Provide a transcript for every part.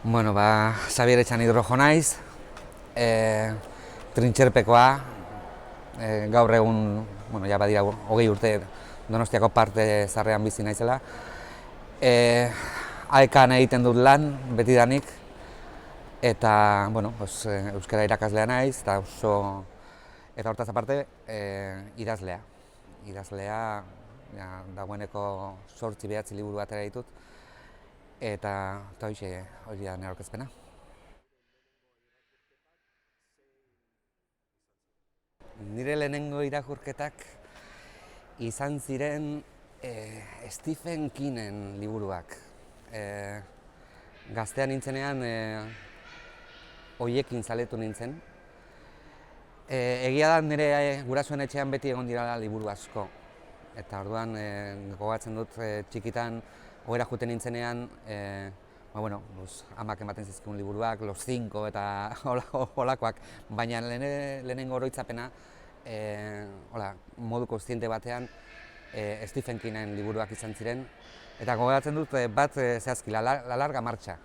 Bueno, Xabier Etxanidro jo naiz, trintxerpekoa, gaur egun, ja badira 20 urte Donostiako parte zarrean bizi naizela. Aekan egiten dut lan, betidanik, eta, euskara irakaslea naiz, eta hortaz aparte, idazlea. Idazlea, dagoeneko 8-9 liburu atera ditut, eta hori da nire aurkezpena. Nire lehenengo irakurketak izan ziren Stephen Kingen liburuak. Gaztea nintzenean hoiekin zaletu nintzen. Egia da nire gurasoen etxean beti egon dira liburu asko. Eta orduan gogoratzen dut txikitan ohera joeten nintzenean amak ematen zizkigun liburuak, Los Cinco eta holakoak, baina lehenengo oroitzapena modu kontziente batean Stephen Kingen liburuak izan ziren, eta gogoratzen dut bat zehazki, La Larga Marcha.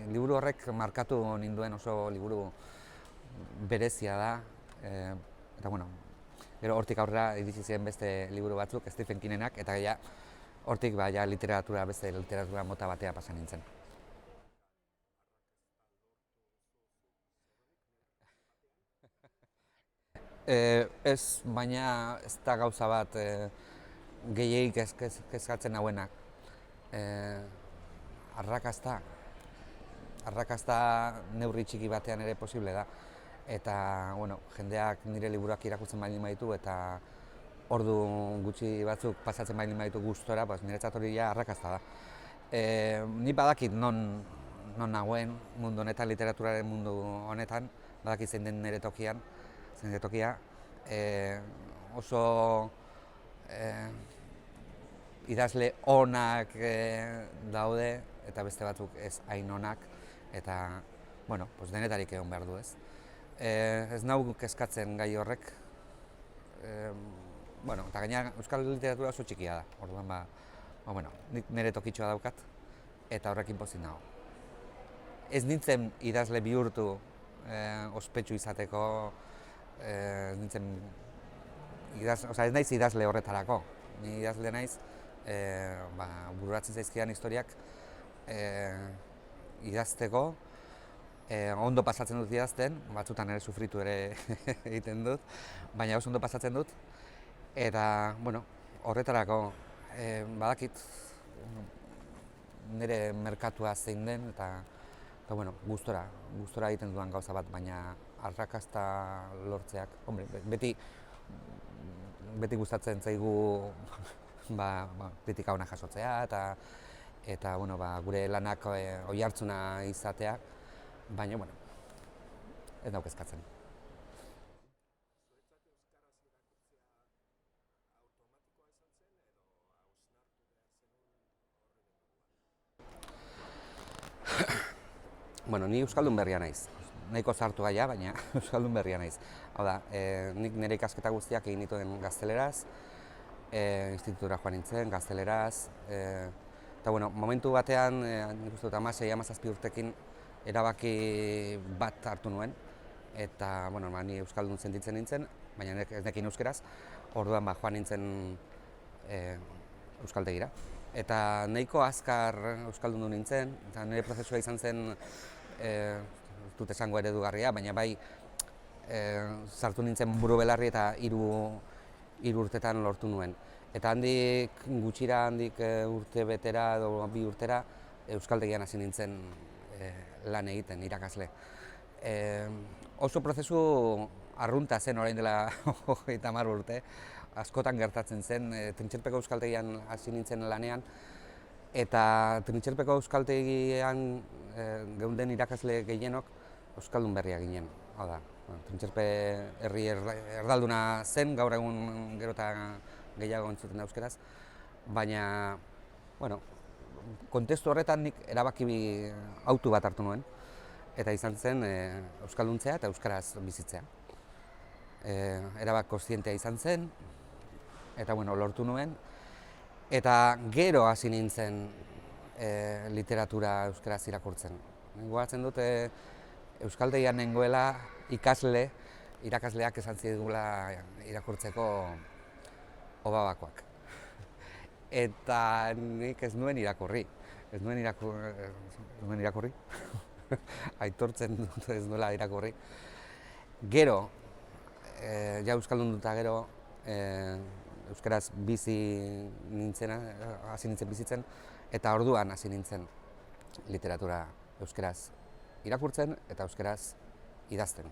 Liburu horrek markatu ninduen, oso liburu berezia da, eta gero hortik aurrera iritsi ziren beste liburu batzuk, Stephen Kingenak, eta hortik beste literatura mota batea pasa nintzen. Ez, baina ez da gauza bat gehiagik kezkatzen hauenak. Arrakasta neurri txiki batean ere posible da. Eta, jendeak nire liburuak irakurtzen baldin baditu eta ordu gutxi batzuk pasatzen baldin baditu gustora, niretzat hori arrakasta da. Ni badakit non nagoen mundu honetan, literaturaren mundu honetan, badakit zein den nire tokian, oso idazle onak daude eta beste batzuk ez hain onak, eta denetarik egon behar du, ez. Ez nahu kezkatzen gai horrek, eta gainera euskal literatura oso txikia da, orduan nik nire tokitxoa daukat eta horrekin pozik nago. Ez nintzen idazle bihurtu ospetsu izateko, ez naiz idazle horretarako. Ni idazle naiz, bururatzen zaizkidan historiak idazteko, ondo pasatzen dut idazten, batzutan ere sufritu ere egiten dut, baina oso ondo pasatzen dut, eta horretarako badakit nire merkatua zein den, eta gustora egiten dudan gauza bat, baina arrakasta lortzeak, beti gustatzen zaigu kritika onak jasotzea eta gure lanak oihartzuna izatea, baina ez nauk kezkatzen. Ni euskaldun berria naiz. Nahiko zartu gaia, baina euskaldun berria naiz. Hau da, nik nire ikasketa guztiak egin dituen gazteleraz, institutura joan nintzen, gazteleraz, eta momentu batean, nik uste dut 16-17 urtekin erabaki bat hartu nuen, eta ni euskaldun sentitzen nintzen, baina ez nekin euskeraz, orduan joan nintzen euskaltegira. Eta nahiko azkar euskaldun du nintzen, eta nire prozesua izan zen, dut esango eredugarria, baina bai sartu nintzen buru belarri eta 3 urtetan lortu nuen. Eta handik urte betera edo 2 urtera euskaltegian hasi nintzen lan egiten, irakasle. Oso prozesu arrunta zen orain dela 30 urte, askotan gertatzen zen, Trintxerpeko euskaltegian hasi nintzen lanean, eta Trintxerpeko euskaltegian geunden irakasle gehienok euskaldun berria ginen. Hau da, Trintxerpe herri erdalduna zen, gaur egun gero eta gehiago entzuten da euskeraz, baina, kontestu horretan nik erabaki autu bat hartu nuen, eta izan zen euskalduntzea eta euskaraz bizitzea. Erabak kontzientea izan zen, eta lortu nuen, eta gero hasi nintzen literatura euskaraz irakurtzen. Gogoratzen dut Euskaltegian nengoela irakasleak esan zigula irakurtzeko Obabakoak. Eta nik ez nuen irakurri. Ez nuen irakurri. Aitortzen dut ez nuela irakurri. Gero, ja euskaldunduta gero, euskaraz hasi nintzen bizitzen, eta orduan hasi nintzen literatura euskaraz irakurtzen eta euskaraz idazten.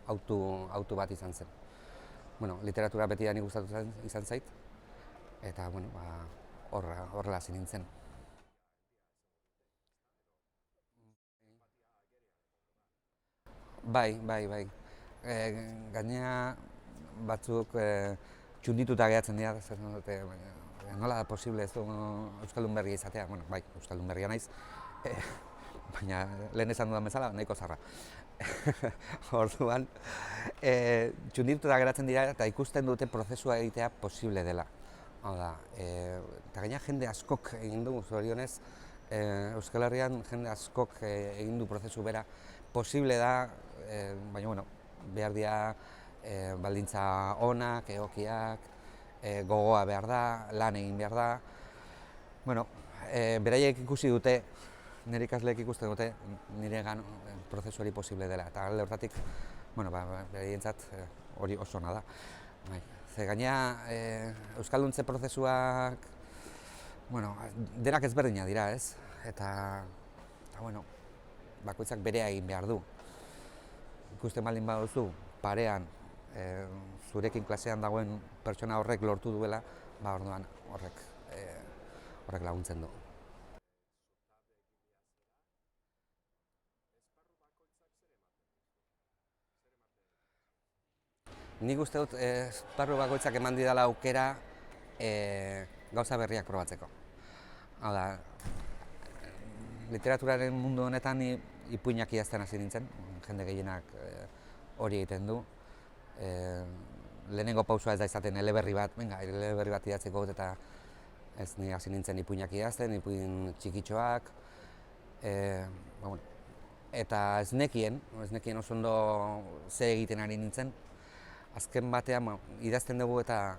Autu bat izan zen. Bueno, literatura beti da nik gustatu izan zait, eta bueno, horrela hasi nintzen. Bai. Gainera batzuk txundituta geratzen dira, nola da posible ez euskaldun berria izatea? Bueno, bai, euskaldun berria naiz, baina lehen esan dudan bezala nahiko zarra. Orduan, txundituta geratzen dira eta ikusten dute prozesua egitea posible dela. Hau da, eta gainera jende askok egin du, zorionez, Euskal Herrian jende askok egin du prozesu bera. Posible da, baina bueno, behar dira baldintza onak, egokiak, gogoa behar da, lan egin behar da. Bueno, beraiek ikusi dute, nire ikasleek ikusten dute, niregan prozesu hori posible dela. Eta alde hortatik, bueno, beraientzat hori oso ona da. Ze gainera, euskalduntze prozesuak, bueno, denak ezberdinak dira, ez? Eta bueno, bakoitzak berea egin behar du. Ikusten baldin baduzu, parean, zurekin klasean dagoen pertsona horrek lortu duela, orduan horrek laguntzen du. Nik uste dut esparru bakoitzak eman didala aukera gauza berriak probatzeko. Hau da, literaturaren mundu honetan ipuinak idazten hasi nintzen, jende gehienak hori egiten du. Lehenengo pausua ez da izaten eleberri bat idatzeko eta ez ni hasi nintzen ipuinak idazten, ipuin txikitxoak. Eta ez nekien oso ondo ze egiten ari nintzen. Azken batean idazten dugu eta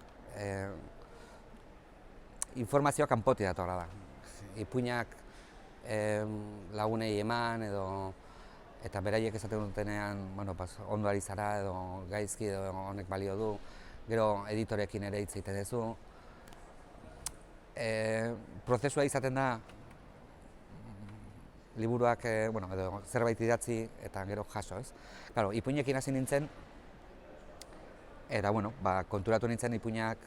informazioa kanpotik datorra da. Ipuinak lagunei eman eta beraiek esaten dutenean ondo ari zara edo gaizki edo honek balio du, gero editorekin ere hitz egiten duzu. Prozesua izaten da liburuak edo zerbait idatzi eta gero jaso, ez? Claro, ipuinekin hasi nintzen eta konturatu nintzen ipuinak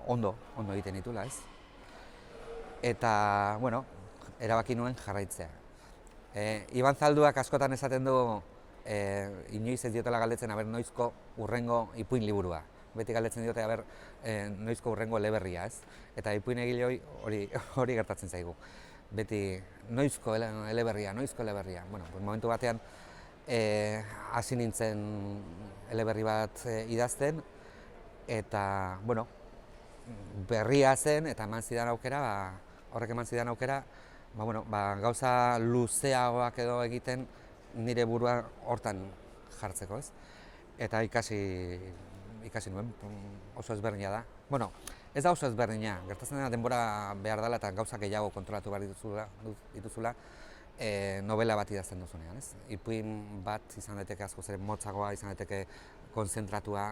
ondo egiten ditula, ez? Eta, erabaki nuen jarraitzea. Iban Zalduak askotan esaten du inoiz ez diotela galdetzen noizko urrengo ipuin liburua. Beti galdetzen diote noizko urrengo eleberria, ez? Eta ipuin egile hori gertatzen zaigu. Beti noizko eleberria. Momentu batean hasi nintzen eleberri bat idazten eta, berria zen eta horrek eman zidan aukera, gauza luzeagoak edo egiten nire burua hortan jartzeko, ez? Eta ikasi nuen, oso ezberdina da. Ez da oso ezberdina, gertatzen dena denbora behar dela eta gauza gehiago kontrolatu behar dituzula novela bat idazten duzunean, ez? Ipuin bat izan daiteke askoz ere motzagoa, izan daiteke konzentratua,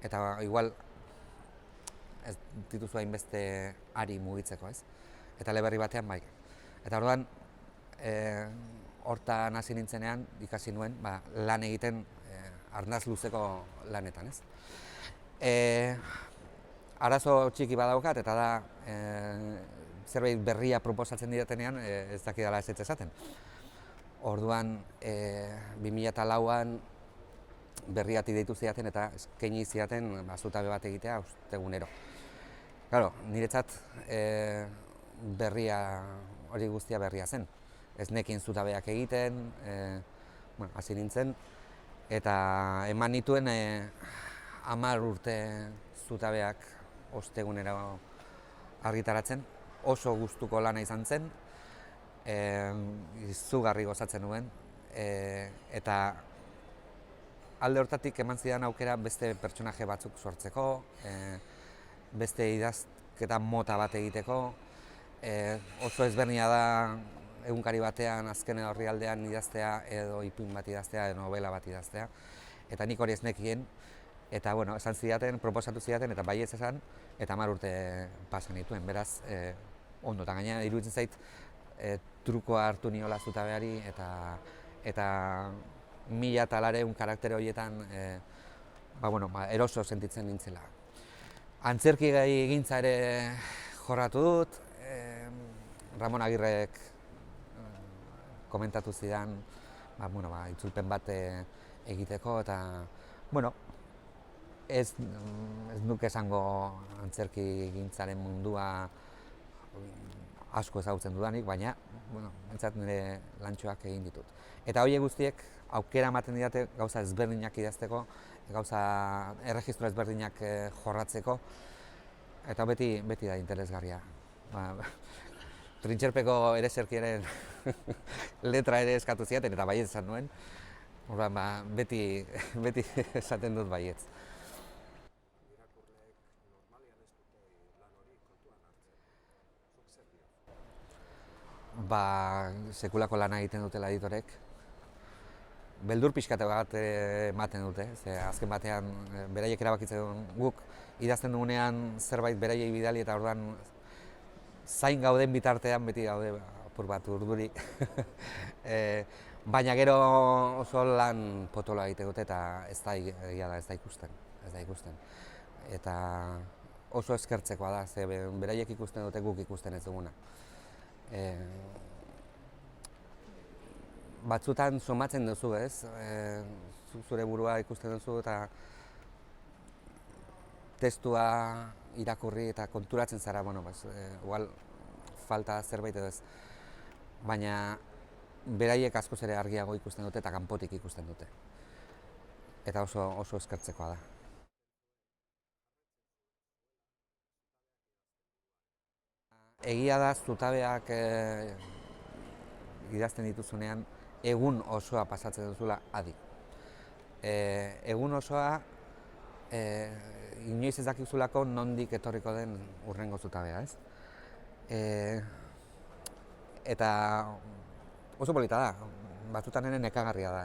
eta igual ez dituzu hainbeste ari mugitzeko, ez? Eta eleberri batean bai. Eta orduan, hortan hasi nintzenean ikasi nuen lan egiten arnaz luzeko lanetan, ez? Arazo txiki badaukat eta da zerbait berria proposatzen didatenean ez dakidala ezetz esaten. Orduan, 2004an berriati deitu zidaten eta eskaini zidaten zutabe bat egitea ostegunero. Claro, niretzat hori guztia berria zen. Ez nekin zutabeak egiten, hasi nintzen, eta eman nituen 10 urte zutabeak ostegunero argitaratzen, oso gustuko lana izan zen, izugarri gozatzen nuen, eta alde hortatik eman zidan aukera beste pertsonaje batzuk sortzeko, beste idazketa mota bat egiteko, oso ezberdina da egunkari batean azken orrialdean idaztea edo ipuin bat idaztea edo novela bat idaztea, eta nik hori ez nekien, eta bueno, esan zidaten, proposatu zidaten eta baietz esan, eta 10 urte pasan dituen, beraz, ondo, eta gaina iruditzen zait trukoa hartu niola zutabeari eta 1000 karaktere horietan eroso sentitzen nintzela. Antzerki gintza ere jorratu dut, Ramon Agirrek komentatu zidan itzulpen bat egiteko, eta ez nuke esango antzerki gintzaren mundua asko ezagutzen dudanik, baina entzat nire lantxoak egin ditut. Eta horiek guztiek aukera ematen didate gauza ezberdinak idazteko, gauza erregistro ezberdinak jorratzeko, eta beti da interesgarria. Trintxerpeko ereserkiaren letra ere eskatu zidaten eta baietz esan nuen, beti esaten dut baietz. Sekulako lana egiten dutela editorek. Beldur pixkate bat ematen dute, ze azken batean beraiek erabakitzen guk idazten dugunean zerbait beraiei bidali, eta orduan zain gauden bitartean beti gaude apur bat urduri. Baina gero oso lan potoloa egiten dute eta ez da ikusten. Eta oso eskertzekoa da, ze beraiek ikusten dute guk ikusten ez duguna. Batzutan somatzen duzu, ez? Zure burua ikusten duzu eta testua irakurri eta konturatzen zara, igual falta zerbait edo ez. Baina beraiek askoz ere argiago ikusten dute eta kanpotik ikusten dute. Eta oso eskertzekoa da. Egia da zutabeak idazten dituzunean egun osoa pasatzen duzula adi. Egun osoa inoiz ez dakizulako nondik etorriko den hurrengo zutabea, ez? Eta oso polita da, batzutan ere nekagarria da,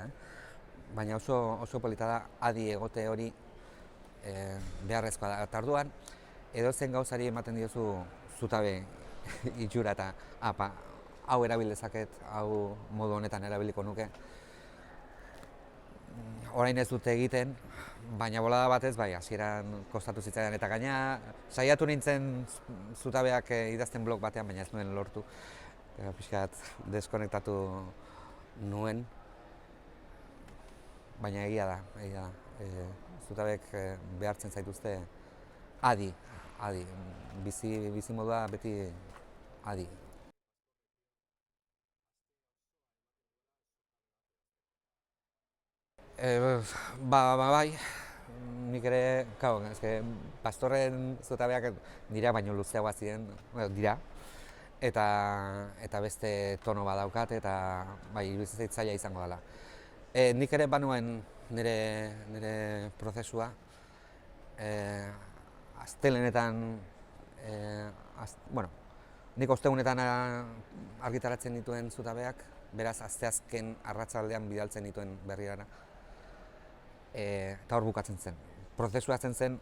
baina oso polita da adi egote hori beharrezkoa da. Eta orduan, edozein gauzari ematen diozu zutabe itxura eta hau erabil dezaket, hau modu honetan erabiliko nuke. Orain ez dute egiten, baina bolada batez hasieran kostatu zitzaidan, eta gaina saiatu nintzen zutabeak idazten blog batean, baina ez nuen lortu. Pixkat deskonektatu nuen, baina egia da. Zutabek behartzen zaituzte adi, bizi modua beti adi. Bai, nik ere, pastorren zutabeak dira baino luzeagoa ziren, dira, eta beste tono bat daukat, eta iruditzen zait zaila izango dela. Nik ere banuen nire prozesua, astelehenetan, nik ostegunetan argitaratzen dituen zutabeak, beraz asteazken arratsaldean bidaltzen dituen berrirara. Eta hor bukatzen zen. Prozesua zen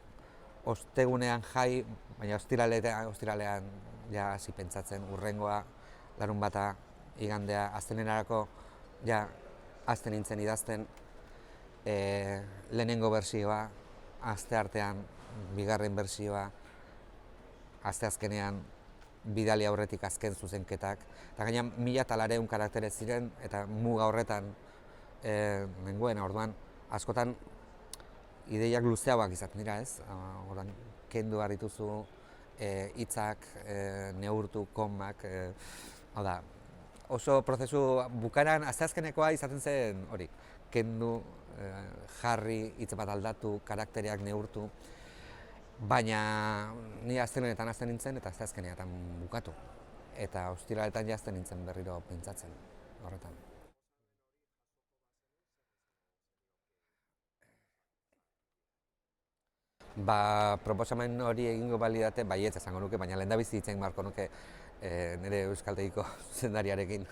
ostegunean jai, baina ostiralean ja hasi pentsatzen hurrengoa, larunbata, igandea, astelehenerako ja hasten nintzen idazten, lehenengo bertsioa, asteartean bigarren bertsioa, asteazkenean bidali aurretik azken zuzenketak, eta gaina 1400 karaktere ziren, eta muga horretan nengoen, orduan askotan ideiak luzeagoak izaten dira, ez? Orduan kendu behar dituzu hitzak, neurtu, komak, oso prozesu bukaeran asteazkenekoa izaten zen hori, kendu, jarri, hitz bat aldatu, karaktereak neurtu, Baina ni astelehenetan hasten nintzen eta asteazkenetan bukatu. Eta ostiraletan jazten nintzen berriro pentsatzen horretan. Ba, proposamen hori egingo balidate, baietz esango nuke, baina lehendabizi hitzen marko nuke nire euskaltegiko zuzendariarekin,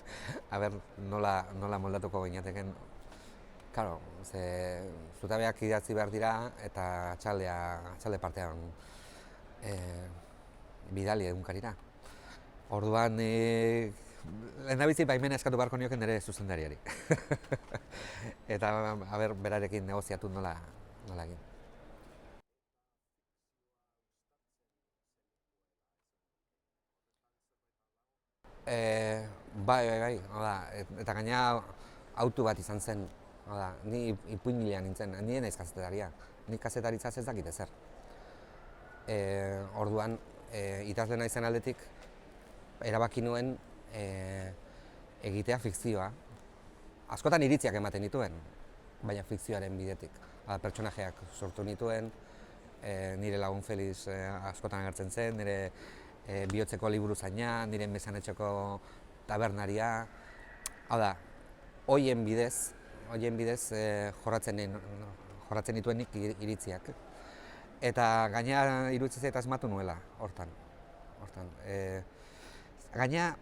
aber nola moldatuko gineateken. Claro, ze zutabeak idatzi behar dira eta atxalde partean bidali egunkarira. Orduan, lehendabizi baimena eskatu beharko nioken nire zuzendariari. Eta, aber, berarekin negoziatu nola egin. Bai, eta gaina autu bat izan zen, ni ipuinilean nintzen, ni naiz kazetaria, ni kazetaritzaz ez dakit ezer. Orduan, idazle naizen aldetik, erabaki nuen egitea fikzioa. Askotan iritziak ematen dituen, baina fikzioaren bidetik. Pertsonajeak sortu nituen, nire lagun Feliz askotan agertzen zen, nire bihotzeko liburu zaina, nire mesanetxeko tabernaria. Hau da, hoien bidez jorratzen dituen nik iritziak. Eta gaina iruditzen zait asmatu nuela, hortan. Gaina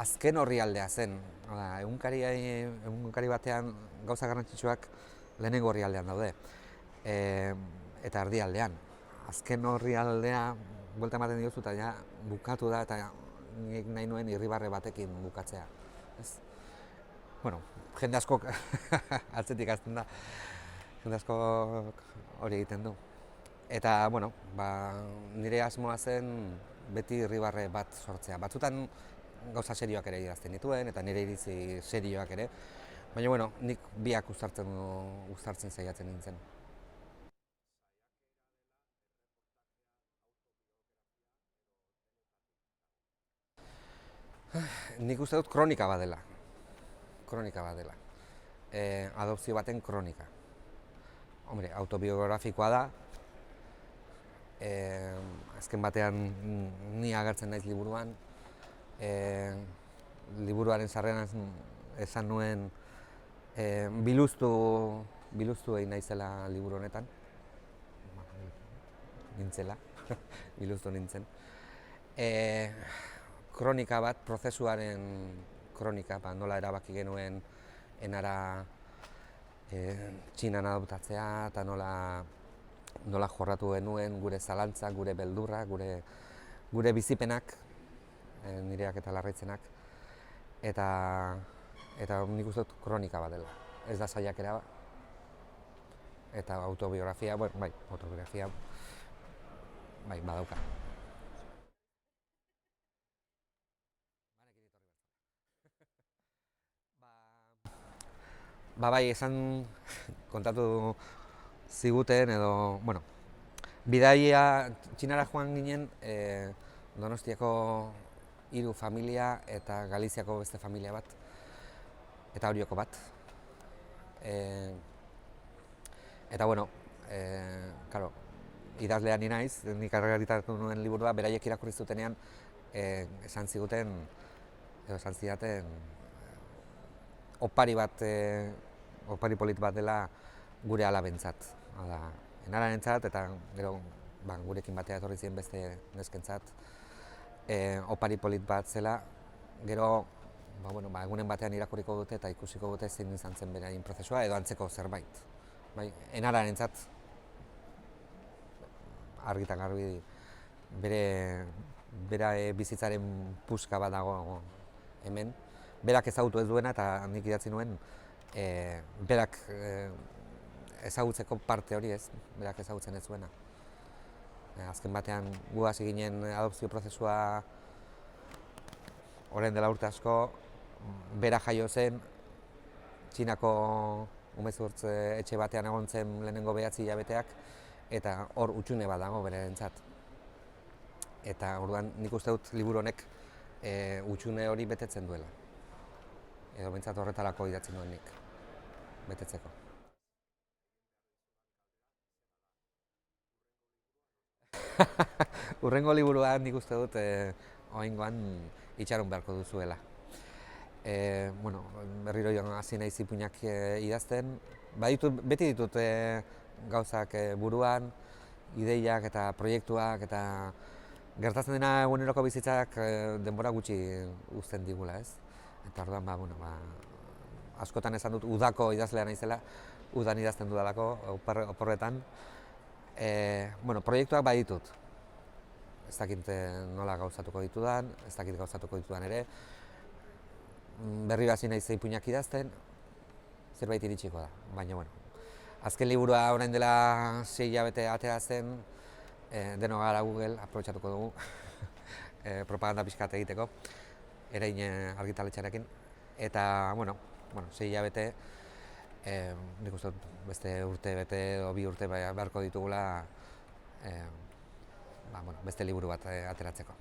azken orrialdea zen. Egunkari batean gauza garrantzitsuak lehenengo orrialdean daude. Eta erdialdean. Azken orrialdea buelta ematen diozu eta ja bukatu da eta nik nahi nuen irribarre batekin bukatzea. Bueno, jende askok atzetik hasten da. Jende askok hori egiten du. Eta, bueno, nire asmoa zen beti irribarre bat sortzea. Batzutan gauza serioak ere idazten dituen eta nire iritzi serioak ere. Baina, bueno, nik biak uztartzen saiatzen nintzen. Nik uste dut kronika bat dela. Adopzio baten kronika. Hombre, autobiografikoa da. Azken batean ni agertzen naiz liburuan. Liburuaren sarreran esan nuen biluztu egin naizela liburu honetan. Nintzela, biluztu nintzen. Kronika bat, prozesuaren kronika, nola erabaki genuen enara Txinan adoptatzea eta nola jorratu genuen gure zalantzak, gure beldurrak, gure bizipenak, nireak eta larraitzenak. Eta nik uste dut kronika bat dela. Ez da saiakera bat. Eta autobiografia, autobiografia badauka. Bai, esan kontatu ziguten edo, bueno, bidaia Txinara joan ginen Donostiako 3 familia eta Galiziako beste familia bat eta Orioko bat. Eta, bueno, claro, idazlea ni naiz, nik argitaratu nuen liburua, beraiek irakurri zutenean esan zidaten opari polit bat dela gure alabentzat. Enararentzat eta gero gurekin batea etorri ziren beste neskentzat opari polit bat zela. Gero egunen batean irakurriko dute eta ikusiko dute zein izan zen beraien prozesua edo antzeko zerbait. Enararentzat argitan garbi bere bizitzaren puska bat dago hemen. Berak ezagutu ez duena eta nik idatzi nuen berak ezagutzeko parte hori ez, berak ezagutzen ez zuena. Azken batean gu hasi ginen adopzio prozesua orain dela urte asko, bera jaio zen, Txinako umezurtz etxe batean egon zen lehenengo 9 hilabeteak, eta hor hutsune bat dago berentzat. Eta orduan nik uste dut liburu honek hutsune hori betetzen duela. Edo behintzat horretarako idatzi nuen nik, betetzeko. Urrengo liburuan nik uste dut oraingoan itxaron beharko duzuela. Bueno, berriro joan hasi naiz ipuinak idazten. Beti ditut gauzak buruan, ideiak eta proiektuak eta gertatzen dena eguneroko bizitzak denbora gutxi uzten digula, ez? Eta orduan, askotan esan dut udako idazlea naizela, udan idazten dudalako, oporretan. Bueno, proiektuak baditut. Ez dakit nola gauzatuko ditudan, ez dakit gauzatuko ditudan ere. Berriro hasi naiz ipuinak idazten, zerbait iritsiko da, baina bueno. Azken liburua orain dela 6 hilabete atera zen, deno gara Google, aprobetxatuko dugu, propaganda pixkat egiteko, Erein argitaletxearekin. Eta, bueno, 6 hilabete, nik uste dut beste urte bete edo 2 urte beharko ditugula beste liburu bat ateratzeko.